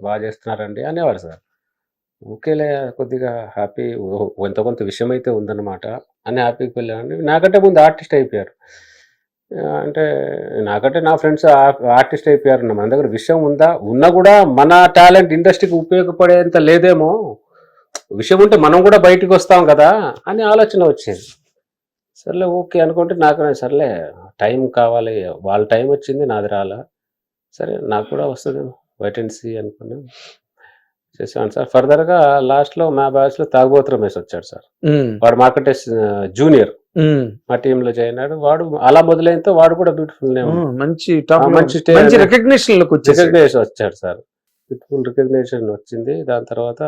బాగా చేస్తున్నారండి అనేవారు సార్. ఓకేలే కొద్దిగా హ్యాపీ ఓహో! ఎంతో కొంత విషయం అయితే ఉందన్నమాట అని హ్యాపీగా వెళ్ళానండి. నాకంటే ముందు ఆర్టిస్ట్ అయిపోయారు. అంటే నాకంటే నా ఫ్రెండ్స్ ఆర్టిస్ట్ అయిపోయారు. మన దగ్గర విషయం ఉందా? ఉన్నా కూడా మన టాలెంట్ ఇండస్ట్రీకి ఉపయోగపడేంత లేదేమో! విషయం ఉంటే మనం కూడా బయటికొస్తాం కదా! అని ఆలోచన వచ్చేది. సర్లే ఓకే అనుకుంటే నాకు సర్లే టైం కావాలి. వాళ్ళ టైం వచ్చింది. నాది రాలా. సరే నాకు కూడా వస్తదేమో వెయిట్ అండ్ సీ అనుకుని చేశాను సార్. ఫర్దర్‌గా లాస్ట్‌లో మా బ్యాచ్‌లో తాగుబోతు రమేష్ వచ్చాడు సార్. హ్మ్. వాడు మాకంటే జూనియర్. హ్మ్. మా టీమ్‌లో జాయిన్ అయ్యాడు. వాడు అలా మొదలైనతో వాడు కూడా బ్యూటిఫుల్ నేమ్ మంచి టాప్‌లో మంచి మంచి రికగ్నిషన్‌లోకి వచ్చేసాడు. రికగ్నిషన్ వచ్చాడు సార్. బ్యూటిఫుల్ రికగ్నిషన్ వచ్చింది. దాని తర్వాత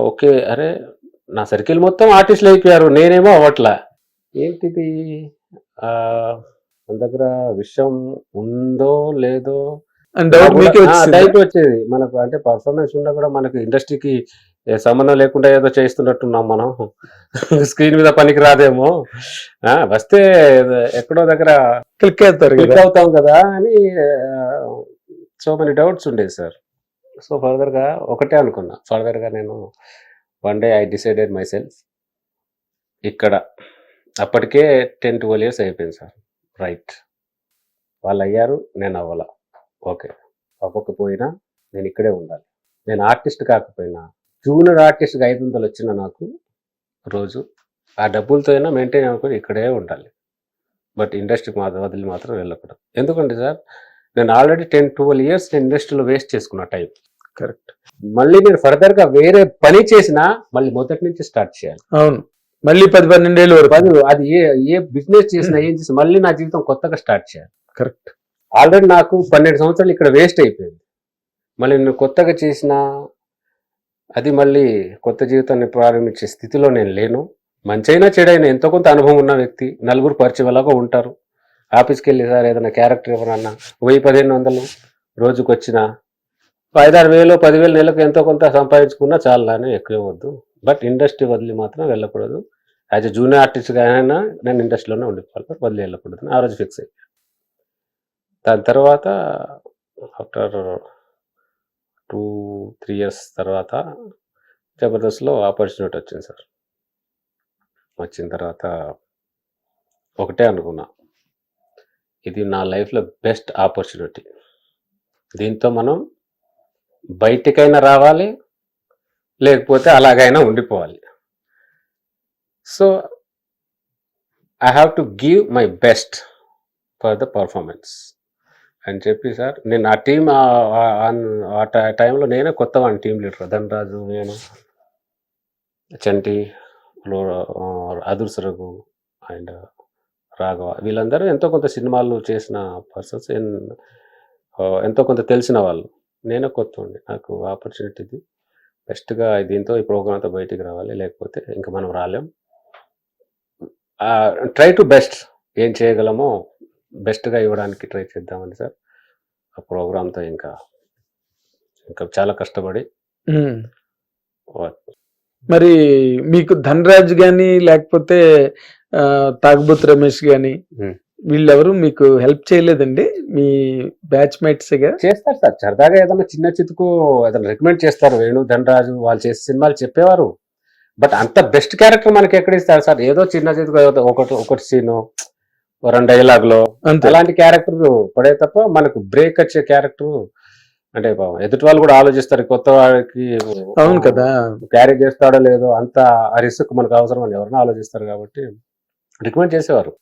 ఓకే. అరే! నా సర్కిల్ మొత్తం ఆర్టిస్ట్‌లు అయిపోయారు. నేనేమో అవ్వట్లా. ఏంటిది మన దగ్గర విషయం ఉందో లేదో అని డౌట్ మీకే వచ్చిందా? డౌట్ వచ్చేది. మనకు అంటే పర్ఫార్మెన్స్ ఉన్నా కూడా మనకు ఇండస్ట్రీకి సంబంధం లేకుండా ఏదో చేస్తున్నట్టున్నాం మనం. స్క్రీన్ మీద పనికి రాదేమో. వస్తే ఎక్కడో దగ్గర క్లిక్ అవుతారు క్లిక్ కదా! అవుతాం కదా అని సో మెనీ డౌట్స్ ఉండేది సార్. సో ఫర్దర్‌గా ఒకటే అనుకున్నా. ఫర్దర్‌గా నేను one day I decided my self ఇక్కడ అప్పటికే 10, 12 ఇయర్స్ అయిపోయింది సార్. రైట్. వాళ్ళయ్యారు. నేను అవ్వల. ఓకే. అవ్వకపోయినా నేను ఇక్కడే ఉండాలి. నేను ఆర్టిస్ట్ కాకపోయినా జూనియర్ ఆర్టిస్ట్‌కి 500 వచ్చిన నాకు రోజు ఆ డబ్బులతో అయినా మెయింటైన్ అవ్వకుండా ఇక్కడే ఉండాలి. బట్ ఇండస్ట్రీకి వదిలి మాత్రం వెళ్ళకూడదు. ఎందుకంటే సార్ నేను ఆల్రెడీ 10, 12 ఇయర్స్ నేను ఇండస్ట్రీలో వేస్ట్ చేసుకున్న టైం. కరెక్ట్. మళ్ళీ నేను ఫర్దర్‌గా వేరే పని చేసినా మళ్ళీ మొదటి నుంచి స్టార్ట్ చేయాలి. అవును. మళ్ళీ 10, 12 ఏళ్ళు వరకు. అది ఏ బిజినెస్ చేసినా ఏం చేసినా మళ్ళీ నా జీవితం కొత్తగా స్టార్ట్ చేయాలి. కరెక్ట్. ఆల్రెడీ నాకు 12 సంవత్సరాలు ఇక్కడ వేస్ట్ అయిపోయింది. మళ్ళీ నేను కొత్తగా చేసినా అది మళ్ళీ కొత్త జీవితాన్ని ప్రారంభించే స్థితిలో నేను లేను. మంచైనా చెడైనా ఎంతో కొంత అనుభవం ఉన్న వ్యక్తి. నలుగురు పరిచయం ఎలాగో ఉంటారు. ఆఫీస్కి వెళ్ళి సార్ ఏదైనా క్యారెక్టర్ ఇవ్వనన్నా 1000, 1500 రోజుకొచ్చిన 5-6 వేలు 10,000 నెలకు ఎంతో కొంత సంపాదించుకున్నా చాలు అని ఎక్కువ వద్దు. బట్ ఇండస్ట్రీ వదిలి మాత్రం వెళ్ళకూడదు. యాజ్ ఎ జూనియర్ ఆర్టిస్ట్గా అయినా నేను ఇండస్ట్రీలోనే ఉండిపోవాలి, వదిలి వెళ్ళకూడదు అని ఆ రోజు ఫిక్స్ అయ్యి దాని తర్వాత ఆఫ్టర్ 2-3 ఇయర్స్ తర్వాత జబర్దస్త్లో ఆపర్చునిటీ వచ్చింది సార్. వచ్చిన తర్వాత ఒకటే అనుకున్నా, ఇది నా లైఫ్లో బెస్ట్ ఆపర్చునిటీ. దీంతో మనం బయటికైనా రావాలి, లేకపోతే అలాగైనా ఉండిపోవాలి. So I have to give my best for the performance అని చెప్పి సార్ నేను ఆ టీం ఆ టైంలో నేనే కొత్తవాడిని టీం లీడర్. ధనరాజు, నేను, చంటి, అదుర్స్ రఘు అండ్ రాఘవ వీళ్ళందరూ ఎంతో కొంత సినిమాలు చేసిన పర్సన్స్, ఎంతో కొంత తెలిసిన వాళ్ళు. నేనే కొత్త ఉండి నాకు ఆపర్చునిటీ ఇది బెస్ట్గా దీంతో ఈ ప్రోగ్రామ్తో బయటికి రావాలి, లేకపోతే ఇంకా మనం రాలేం. ట్రై టు బెస్ట్ ఏం చేయగలమో బెస్ట్గా ఇవ్వడానికి ట్రై చేద్దామని సార్ ఆ ప్రోగ్రామ్తో ఇంకా చాలా కష్టపడి మరి మీకు ధనరాజ్ గాని లేకపోతే తాగుబోతు రమేష్ గాని వీళ్ళెవరు మీకు హెల్ప్ చేయలేదండి? మీ బ్యాచ్ మేట్స్గా చేస్తారు సార్. సరదాగా ఏదైనా చిన్న చితుకు ఏదైనా రికమెండ్ చేస్తారు. వేణు, ధనరాజు వాళ్ళు చేసే సినిమాలు చెప్పేవారు. బట్ అంత బెస్ట్ క్యారెక్టర్ మనకి ఎక్కడ ఇస్తారు సార్? ఏదో చిన్న చితుకు ఒకటి సీను 2 డైలాగులో అలాంటి క్యారెక్టర్ పడే తప్ప మనకు బ్రేక్ వచ్చే క్యారెక్టర్ అంటే ఎదుటి వాళ్ళు కూడా ఆలోచిస్తారు. కొత్త వాడికి అవును కదా క్యారీ చేస్తాడో లేదో అంత ఆ రిస్క్ మనకు అవసరం అని ఎవరైనా ఆలోచిస్తారు కాబట్టి రికమెండ్ చేసేవారు.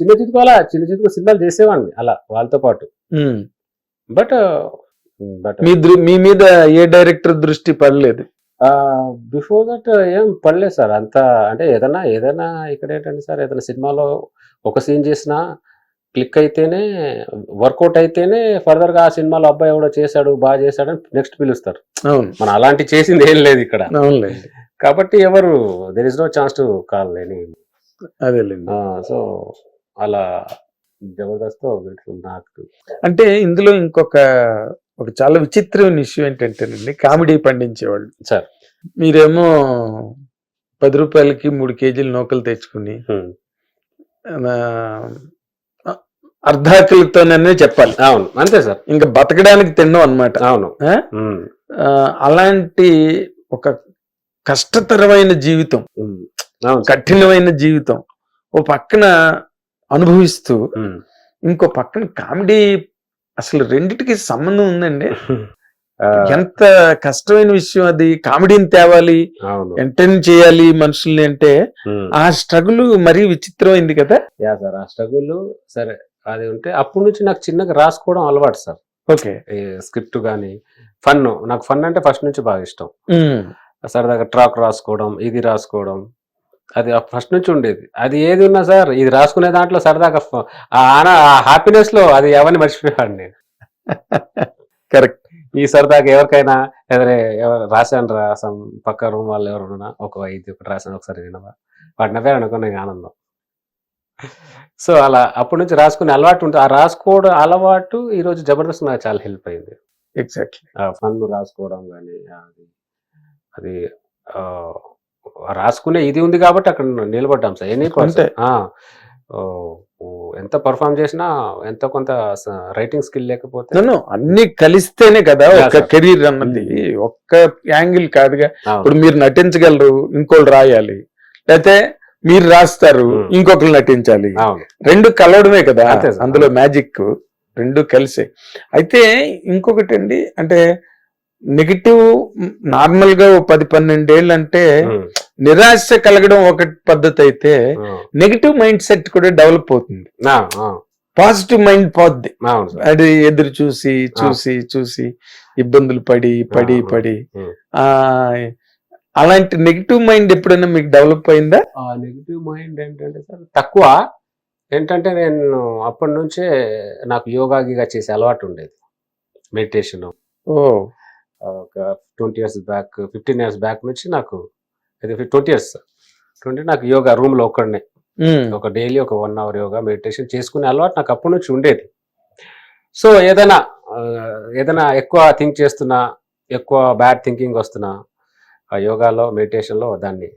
చిన్న చితుకు సినిమాలు చేసేవాడిని అలా వాళ్ళతో పాటు. బట్ మీ మీద ఏ డైరెక్టర్ దృష్టి పడలేదు? బిఫోర్ దట్ ఏం పడలేదు సార్. అంతా అంటే ఏదైనా ఇక్కడ ఏంటంటే సార్ ఏదైనా సినిమాలో ఒక సీన్ చేసినా క్లిక్ అయితేనే వర్కౌట్ అయితేనే ఫర్దర్గా ఆ సినిమాలో అబ్బాయి ఎవడో చేశాడు బాగా చేశాడు అని నెక్స్ట్ పిలుస్తారు. మనం అలాంటి చేసింది ఏం లేదు ఇక్కడ. కాబట్టి ఎవరు there is no chance to call any. So అలా జబర్దస్త్ నాకు అంటే ఇందులో ఇంకొక చాలా విచిత్రమైన ఇష్యూ ఏంటంటేనండి, కామెడీ పండించేవాళ్ళు సార్. మీరేమో 10 రూపాయలకి 3 కేజీలు నూకలు తెచ్చుకుని అర్ధాకలితోనే చెప్పాలి. అవును, అంతే సార్. ఇంకా బతకడానికి తిన్నాం అనమాట. అవును. ఉమ్, అలాంటి ఒక కష్టతరమైన జీవితం, ఉమ్, అవును సార్. కఠినమైన జీవితం ఓ పక్కన అనుభవిస్తూ ఉమ్, ఇంకో పక్కన కామెడీ, అసలు రెండిటికి సంబంధం ఉందండి. ఆ, ఎంత కష్టమైన విషయం అది. కామెడీని తేవాలి, అవును. ఎంటర్టైన్ చేయాలి మనుషుల్ని అంటే ఉమ్, ఆ స్ట్రగుల్ మరీ విచిత్రమైంది కదా. యా సార్, ఆ స్ట్రగుల్ సరే అది ఉంటే అప్పటి నుంచి నాకు చిన్నగా రాసుకోవడం అలవాటు సార్. ఓకే. ఈ స్క్రిప్ట్ కానీ ఫన్, నాకు ఫన్ అంటే ఫస్ట్ నుంచి బాగా ఇష్టం. సరదాగా ట్రాక్ రాసుకోవడం, ఇది రాసుకోవడం, అది ఫస్ట్ నుంచి ఉండేది. అది ఏది ఉన్నా సార్, ఇది రాసుకునే దాంట్లో సరదాగా ఆ హ్యాపీనెస్ లో అది ఎవరిని మర్చిపోయాడు నేను. కరెక్ట్. ఈ సరదాగా ఎవరికైనా ఎవరు రాశాను రాసాం, పక్క రూమ్ వాళ్ళు ఎవరున్నా ఇది ఒకటి రాశాను ఒకసారి వినవా, వాడు నవ్వారు అనుకున్న ఆనందం. సో అలా అప్పటి నుంచి రాసుకునే అలవాటు ఉంటుంది. ఆ రాసుకోవడం అలవాటు ఈ రోజు జబర్దస్త్ నాకు చాలా హెల్ప్ అయింది. ఎగ్జాక్ట్లీ. ఫన్ రాసుకోవడం కానీ అది అది ఆ, రాసుకునే ఇది ఉంది కాబట్టి అక్కడ నిలబడ్డాం సార్. ఎనీ అంతే. పర్సన్ ఎంత పర్ఫామ్ చేసినా ఎంత కొంత రైటింగ్ స్కిల్ లేకపోతే నన్ను అన్ని కలిస్తేనే కదా Yeah, ఒక sir. కెరీర్ అన్నది. ఒక్క యాంగిల్ కాదుగా. అవును. ఇప్పుడు మీరు నటించగలరు, ఇంకోళ్ళు రాయాలి, లేకపోతే మీరు రాస్తారు, ఇంకొకరు నటించాలి. అవును. రెండు కలవడమే కదా అంతే సార్. అందులో మ్యాజిక్. రెండు కలిసే. అయితే ఇంకొకటి అండి, అంటే నెగిటివ్ నార్మల్ గా 10-12 ఏళ్ళు అంటే ఉమ్, నిరాశ కలగడం ఒక పద్ధతి అయితే, ఉమ్, నెగిటివ్ మైండ్ సెట్ కూడా డెవలప్ అవుతుంది. ఆ, ఆ, పాజిటివ్ మైండ్ పోద్ది. అవును సార్. అది ఎదురు చూసి చూసి చూసి ఇబ్బందులు పడి పడి పడి ఉమ్. ఆ అలాంటి నెగిటివ్ మైండ్ ఎప్పుడైనా మీకు డెవలప్ అయిందా? ఆ నెగిటివ్ మైండ్ ఏంటంటే సార్ తక్కువ. ఏంటంటే నేను అప్పటి నుంచే నాకు యోగా గీగా చేసే అలవాటు ఉండేది. మెడిటేషన్ ఓ ఒక 20 ఇయర్స్ బ్యాక్, 15 ఇయర్స్ బ్యాక్ నుంచి నాకు, ఇది 20 ఇయర్స్ 20 నాకు యోగా రూమ్లో ఒక్కడనే ఒక డైలీ ఒక 1 అవర్ యోగా మెడిటేషన్ చేసుకునే అలవాటు నాకు అప్పటి నుంచి ఉండేది. సో ఏదైనా ఎక్కువ థింక్ చేస్తున్నా, ఎక్కువ బ్యాడ్ థింకింగ్ వస్తున్నా, ఆ యోగాలో మెడిటేషన్లో దాన్ని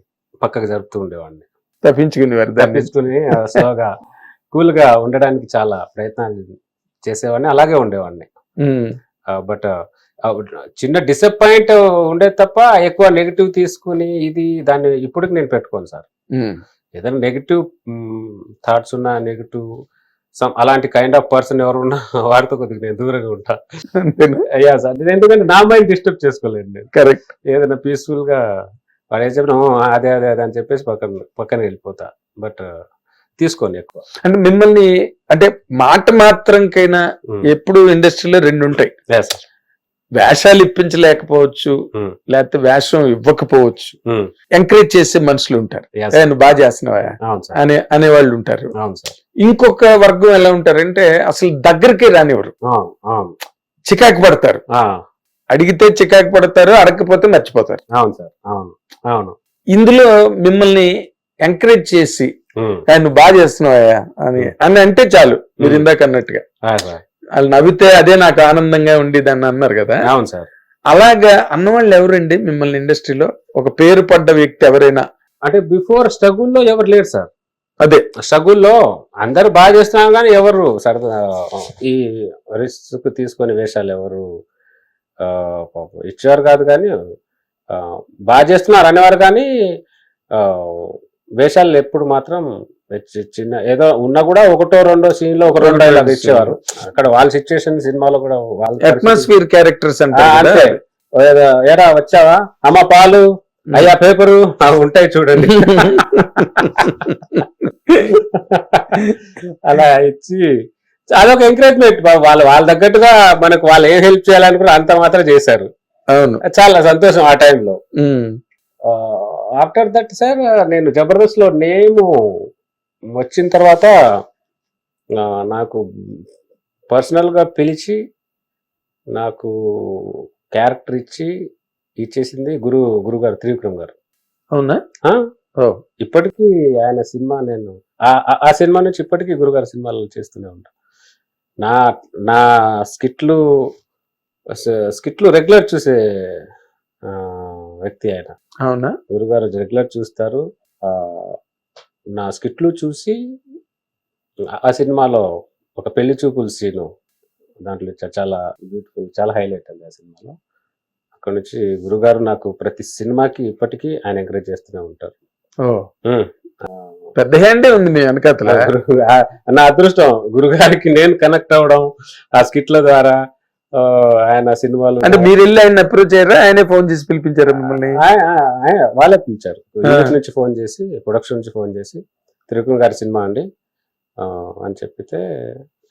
పక్కకు జరుపుతూ ఉండేవాడిని. తప్పించుకునేవారు దాన్ని. తప్పించుకుని స్లోగా కూల్గా ఉండడానికి చాలా ప్రయత్నాలు చేసేవాడిని, అలాగే ఉండేవాడిని. బట్ చిన్న డిసప్పాయింట్ ఉండేది తప్ప ఎక్కువ నెగిటివ్ తీసుకుని ఇది దాన్ని ఇప్పటికి నేను పెట్టుకోను సార్. ఏదైనా నెగిటివ్ థాట్స్ ఉన్నా, నెగిటివ్ అలాంటి కైండ్ ఆఫ్ పర్సన్ ఎవరు ఉన్నా వాడితో కొద్దిగా నేను దూరంగా ఉంటా. అయ్యా సార్, ఎందుకంటే నా మైండ్ డిస్టర్బ్ చేసుకోలేదు నేను. కరెక్ట్. ఏదైనా పీస్ఫుల్ గా వాడు ఏం చెప్పినా అదే అదే అదే అని చెప్పేసి పక్కన వెళ్ళిపోతా. బట్ తీసుకోండి ఎక్కువ. అంటే మిమ్మల్ని, అంటే మాట మాత్రంకైనా ఎప్పుడు ఇండస్ట్రీలో రెండు ఉంటాయి. వేషాలు ఇప్పించలేకపోవచ్చు, లేకపోతే వేషం ఇవ్వకపోవచ్చు, ఎంకరేజ్ చేసే మనుషులు ఉంటారు. నువ్వు బాగా చేస్తున్నావా అనేవాళ్ళు ఉంటారు. ఇంకొక వర్గం ఎలా ఉంటారంటే అసలు దగ్గరికి రానివ్వరు, చికాకు పడతారు. అడిగితే చికాకు పడతారు, అడగకపోతే మర్చిపోతారు. అవును సార్. అవును, అవును. ఇందులో మిమ్మల్ని ఎంకరేజ్ చేసి నువ్వు బాగా చేస్తున్నావా అని అంటే చాలు, మీరు ఇందాక అన్నట్టుగా వాళ్ళు నవ్వితే అదే నాకు ఆనందంగా ఉండేది అని అన్నారు కదా. అవును సార్. అలాగా అన్నవాళ్ళు ఎవరండి మిమ్మల్ని ఇండస్ట్రీలో ఒక పేరు పడ్డ వ్యక్తి ఎవరైనా? అంటే బిఫోర్ స్ట్రగుల్లో ఎవరు లేరు సార్. అదే స్ట్రగుల్లో అందరు బాగా చేస్తున్నాం కానీ ఎవరు సరదా ఈ రిస్క్ తీసుకొని వేషాలు ఎవరు ఇచ్చేవారు కాదు. కానీ బాగా చేస్తున్నారు అనేవారు కానీ వేషాలు ఎప్పుడు మాత్రం చిన్న ఏదో ఉన్నా కూడా ఒకటో రెండో సీన్ లో ఒక రెండు డైలాగ్ ఇచ్చేవారు. అక్కడ వాళ్ళ సిచ్యువేషన్ సినిమాలో కూడా వాళ్ళ అట్మాస్ఫియర్ క్యారెక్టర్స్ అంటే ఏడా వచ్చావా అమ్మ పాలు అయ్యా పేపరు ఉంటాయి చూడండి. అలా ఇచ్చి అదొక ఎంకరేజ్మెంట్. వాళ్ళ తగ్గట్టుగా మనకు వాళ్ళు ఏం హెల్ప్ చేయాలనుకున్నా అంత మాత్రం చేశారు. అవును, చాలా సంతోషం ఆ టైంలో. ఆఫ్టర్ దట్ సార్ నేను జబర్దస్త్ లో నేమ్ వచ్చిన తర్వాత నాకు పర్సనల్ గా పిలిచి నాకు క్యారెక్టర్ ఇచ్చేసింది గురుగారు త్రివిక్రమ్ గారు. అవునా? ఇప్పటికీ ఆయన సినిమా నేను ఆ సినిమా నుంచి ఇప్పటికీ గురుగారు సినిమాలు చేస్తూనే ఉంటా. నా స్కిట్లు రెగ్యులర్ చూసే వ్యక్తి ఆయన. అవునా? గురుగారు రెగ్యులర్ చూస్తారు. నా స్కిట్లు చూసి ఆ సినిమాలో ఒక పెళ్లి చూపుల సీను దాంట్లో చాలా బ్యూటిఫుల్, చాలా హైలైట్ అండి ఆ సినిమాలో. అక్కడ నుంచి గురుగారు నాకు ప్రతి సినిమాకి ఇప్పటికీ ఆయన ఎంకరేజ్ చేస్తూనే ఉంటారు. ఓ ఉమ్. పెద్ద హ్యాండే ఉంది మీ వెనకాతల. నా అదృష్టం గురుగారికి నేను కనెక్ట్ అవ్వడం ఆ స్కిట్ల ద్వారా. ఆయన సినిమాలు అంటే మీరు వెళ్ళి ఆయన అప్రోచ్ అయ్యారా, ఆయనే ఫోన్ చేసి పిలిపించారా మిమ్మల్ని? వాళ్ళే పిలిచారు. యూనిట్ నుంచి ఫోన్ చేసి, ప్రొడక్షన్ నుంచి ఫోన్ చేసి, త్రివిక్రమ్ గారి సినిమా అండి అని చెప్పితే,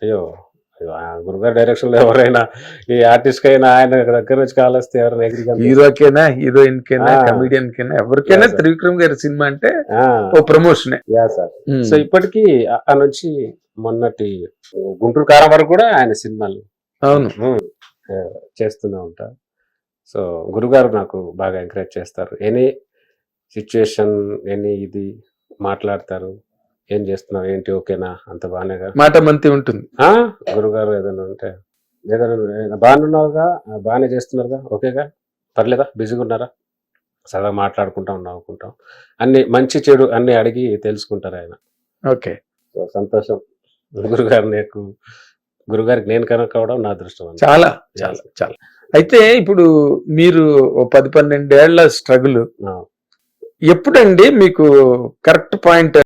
అయ్యో గురుగారు డైరెక్షన్ లో ఎవరైనా ఈ ఆర్టిస్ట్ కైనా ఆయన దగ్గర నుంచి కాల్ వస్తే ఎవరైనా ఎగ్రీ, హీరోకైనా, హీరోయిన్ కైనా, కమెడియన్ కైనా, ఎవరికైనా త్రివిక్రమ్ గారి సినిమా అంటే ఓ ప్రమోషన్. Yeah sir. సో ఇప్పటికీ ఆ నుంచి మొన్నటి గుంటూరు కారం వరకు కూడా ఆయన సినిమాలు అవును చేస్తూనే ఉంటారు. సో గురుగారు నాకు బాగా ఎంకరేజ్ చేస్తారు. ఎనీ సిచ్యుయేషన్, ఎనీ ఇది మాట్లాడతారు. ఏం చేస్తున్నావు, ఏంటి, ఓకేనా, అంత బాగానేగా, మాట మంతి ఉంటుంది. గురుగారు ఏదైనా ఉంటే, ఏదైనా బాగానున్నావుగా, బాగానే చేస్తున్నారుగా, ఓకేగా, పర్లేదా, బిజీగా ఉన్నారా, సరదా మాట్లాడుకుంటాం, నవ్వుకుంటాం, అన్ని మంచి చెడు అన్ని అడిగి తెలుసుకుంటారు ఆయన. ఓకే, సో సంతోషం. గురుగారికి నేను కనెక్ట్ అవ్వడం నా అదృష్టం. చాలా చాలా చాలా. అయితే ఇప్పుడు మీరు 10-12 ఏళ్ల స్ట్రగుల్ ఎప్పుడండి మీకు కరెక్ట్ పాయింట్